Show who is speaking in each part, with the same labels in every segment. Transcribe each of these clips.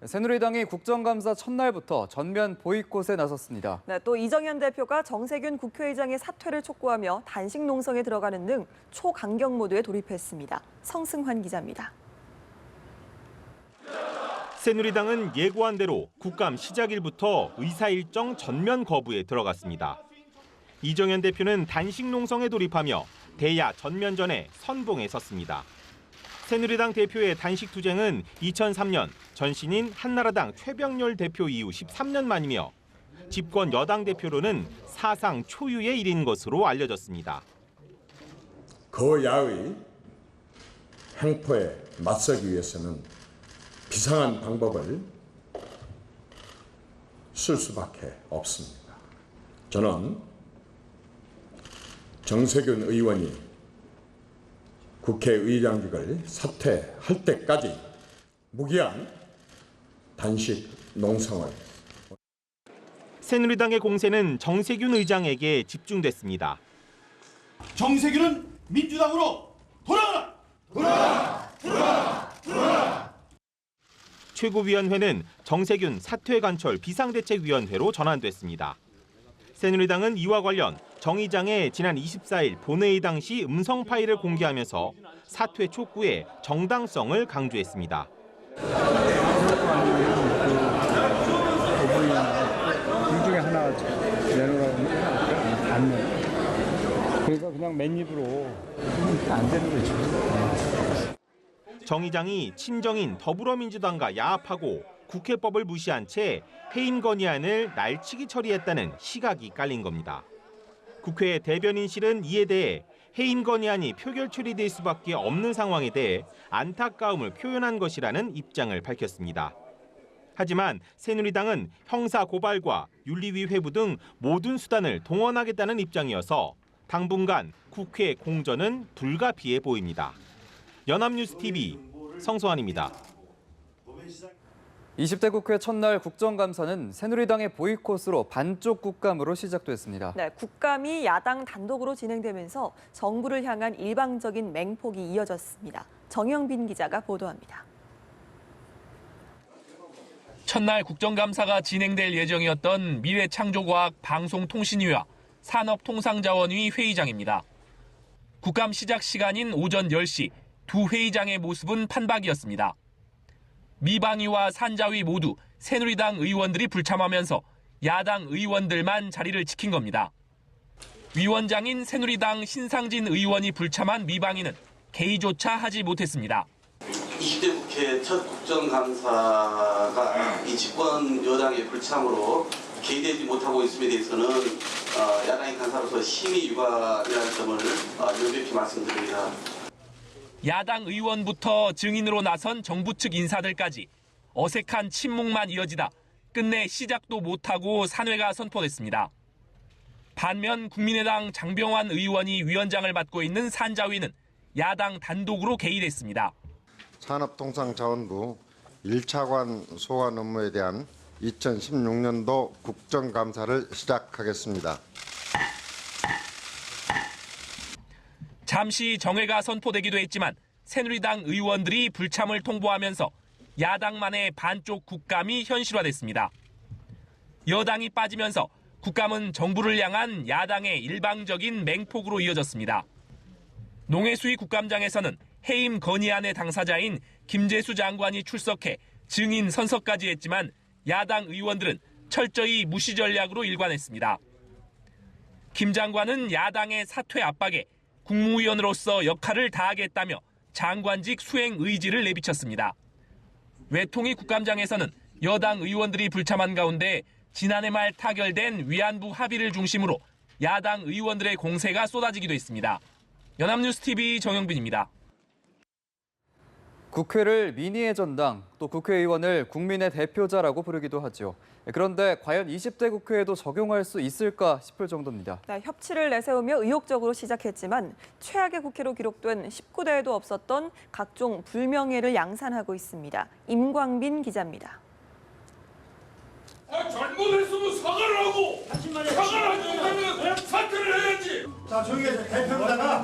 Speaker 1: 새누리당이 국정감사 첫날부터 전면 보이콧에 나섰습니다.
Speaker 2: 네, 또 이정현 대표가 정세균 국회의장의 사퇴를 촉구하며 단식 농성에 들어가는 등 초강경 모드에 돌입했습니다. 성승환 기자입니다.
Speaker 3: 새누리당은 예고한 대로 국감 시작일부터 의사 일정 전면 거부에 들어갔습니다. 이정현 대표는 단식 농성에 돌입하며 대야 전면전에 선봉에 섰습니다. 새누리당 대표의 단식 투쟁은 2003년 전신인 한나라당 최병렬 대표 이후 13년 만이며 집권 여당 대표로는 사상 초유의 일인 것으로 알려졌습니다.
Speaker 4: 거야의 횡포에 맞서기 위해서는 비상한 방법을 쓸 수밖에 없습니다. 저는 정세균 의원이 국회의장직을 사퇴할 때까지 무기한 단식 농성을.
Speaker 3: 새누리당의 공세는 정세균 의장에게 집중됐습니다.
Speaker 5: 정세균은 민주당으로 돌아가라! 돌아가라! 돌아가라! 돌아가라!
Speaker 3: 최고위원회는 정세균 사퇴 관철 비상대책위원회로 전환됐습니다. 새누리당은 이와 관련 정 의장의 지난 24일 본회의 당시 음성 파일을 공개하면서 사퇴 촉구의 정당성을 강조했습니다.
Speaker 6: 둘 중에 하나 내놓으라고 안 내. 그러니까 그냥 맨입으로 안 되는 거죠.
Speaker 3: 정 의장이 친정인 더불어민주당과 야합하고 국회법을 무시한 채 해임 건의안을 날치기 처리했다는 시각이 깔린 겁니다. 국회 대변인실은 이에 대해 해임 건의안이 표결 처리될 수밖에 없는 상황에 대해 안타까움을 표현한 것이라는 입장을 밝혔습니다. 하지만 새누리당은 형사 고발과 윤리위 회부 등 모든 수단을 동원하겠다는 입장이어서 당분간 국회 공전은 불가피해 보입니다. 연합뉴스TV 성소환입니다.
Speaker 1: 20대 국회 첫날 국정감사는 새누리당의 보이콧으로 반쪽 국감으로 시작됐습니다.
Speaker 2: 네, 국감이 야당 단독으로 진행되면서 정부를 향한 일방적인 맹폭이 이어졌습니다. 정영빈 기자가 보도합니다.
Speaker 7: 첫날 국정감사가 진행될 예정이었던 미래창조과학 방송통신위와 산업통상자원위 회의장입니다. 국감 시작 시간인 오전 10시 두 회의장의 모습은 판박이었습니다. 미방위와 산자위 모두 새누리당 의원들이 불참하면서 야당 의원들만 자리를 지킨 겁니다. 위원장인 새누리당 신상진 의원이 불참한 미방위는 개의조차 하지 못했습니다.
Speaker 8: 20대 국회 첫 국정감사가 이 집권 여당의 불참으로 개의되지 못하고 있음에 대해서는 야당의 간사로서 심히 유감이라는 점을 명백히 말씀드립니다.
Speaker 7: 야당 의원부터 증인으로 나선 정부 측 인사들까지 어색한 침묵만 이어지다 끝내 시작도 못하고 산회가 선포됐습니다. 반면 국민의당 장병환 의원이 위원장을 맡고 있는 산자위는 야당 단독으로 개의했습니다.
Speaker 9: 산업통상자원부 1차관 소관 업무에 대한 2016년도 국정감사를 시작하겠습니다.
Speaker 7: 잠시 정회가 선포되기도 했지만 새누리당 의원들이 불참을 통보하면서 야당만의 반쪽 국감이 현실화됐습니다. 여당이 빠지면서 국감은 정부를 향한 야당의 일방적인 맹폭으로 이어졌습니다. 농해수위 국감장에서는 해임 건의안의 당사자인 김재수 장관이 출석해 증인 선서까지 했지만 야당 의원들은 철저히 무시 전략으로 일관했습니다. 김 장관은 야당의 사퇴 압박에 국무위원으로서 역할을 다하겠다며 장관직 수행 의지를 내비쳤습니다. 외통위 국감장에서는 여당 의원들이 불참한 가운데 지난해 말 타결된 위안부 합의를 중심으로 야당 의원들의 공세가 쏟아지기도 했습니다. 연합뉴스TV 정영빈입니다.
Speaker 1: 국회를 민의의 전당, 또 국회의원을 국민의 대표자라고 부르기도 하죠. 그런데 과연 20대 국회에도 적용할 수 있을까 싶을 정도입니다.
Speaker 2: 네, 협치를 내세우며 의욕적으로 시작했지만 최악의 국회로 기록된 19대에도 없었던 각종 불명예를 양산하고 있습니다. 임광빈 기자입니다.
Speaker 5: 잘못했으면 사과를 하고 사과를 하지 못하면 사퇴를 해야지.
Speaker 10: 자, 저기 대표로다가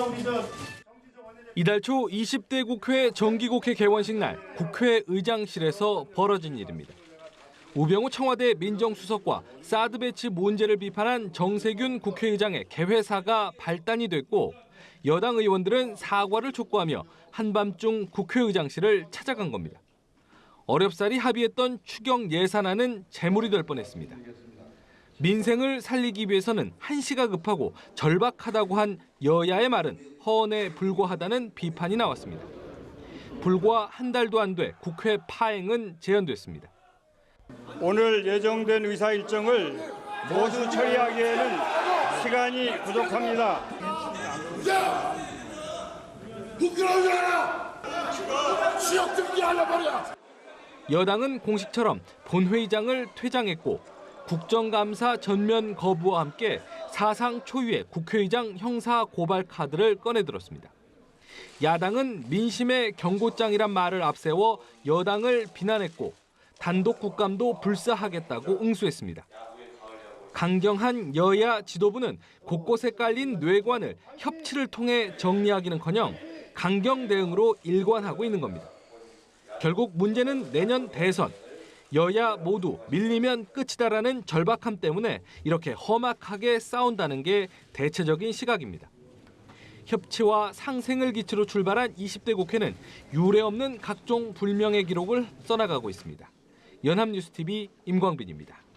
Speaker 10: 우리 이달 초 20대 국회 정기국회 개원식 날 국회 의장실에서 벌어진 일입니다. 우병우 청와대 민정수석과 사드 배치 문제를 비판한 정세균 국회의장의 개회사가 발단이 됐고 여당 의원들은 사과를 촉구하며 한밤중 국회의장실을 찾아간 겁니다. 어렵사리 합의했던 추경 예산안은 재물이 될 뻔했습니다. 민생을 살리기 위해서는 한시가 급하고 절박하다고 한 여야의 말은 허언에 불과하다는 비판이 나왔습니다. 불과 한 달도 안 돼 국회 파행은 재연됐습니다.
Speaker 6: 오늘 예정된 의사 일정을 모두 처리하기에는 시간이 부족합니다.
Speaker 5: 부끄러워라! 지역 등기하려 말이야!
Speaker 10: 여당은 공식처럼 본회의장을 퇴장했고 국정감사 전면 거부와 함께 사상 초유의 국회의장 형사 고발 카드를 꺼내들었습니다. 야당은 민심의 경고장이란 말을 앞세워 여당을 비난했고 단독 국감도 불사하겠다고 응수했습니다. 강경한 여야 지도부는 곳곳에 깔린 뇌관을 협치를 통해 정리하기는커녕 강경 대응으로 일관하고 있는 겁니다. 결국 문제는 내년 대선. 여야 모두 밀리면 끝이다라는 절박함 때문에 이렇게 험악하게 싸운다는 게 대체적인 시각입니다. 협치와 상생을 기치로 출발한 20대 국회는 유례없는 각종 불명예 기록을 써나가고 있습니다. 연합뉴스TV 임광빈입니다.